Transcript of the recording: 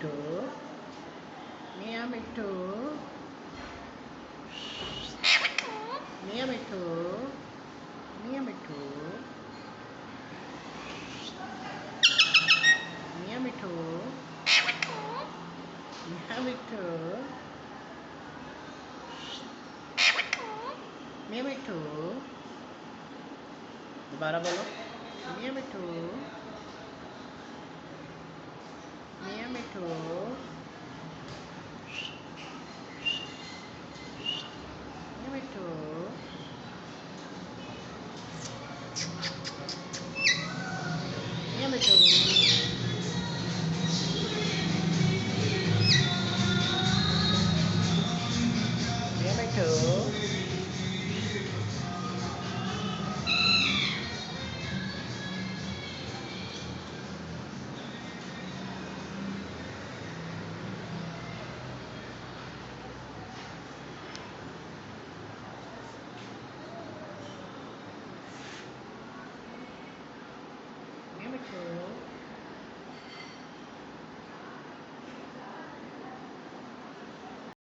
Mittu. Mia Mittu. Mia Mittu. Mia Mittu. Mia Mittu. Mia Mittu. Mia Mittu. दोबारा बोलो. Mia Mittu. Mia Mittu. Mia Mittu. Mia Mittu. Mia Mittu.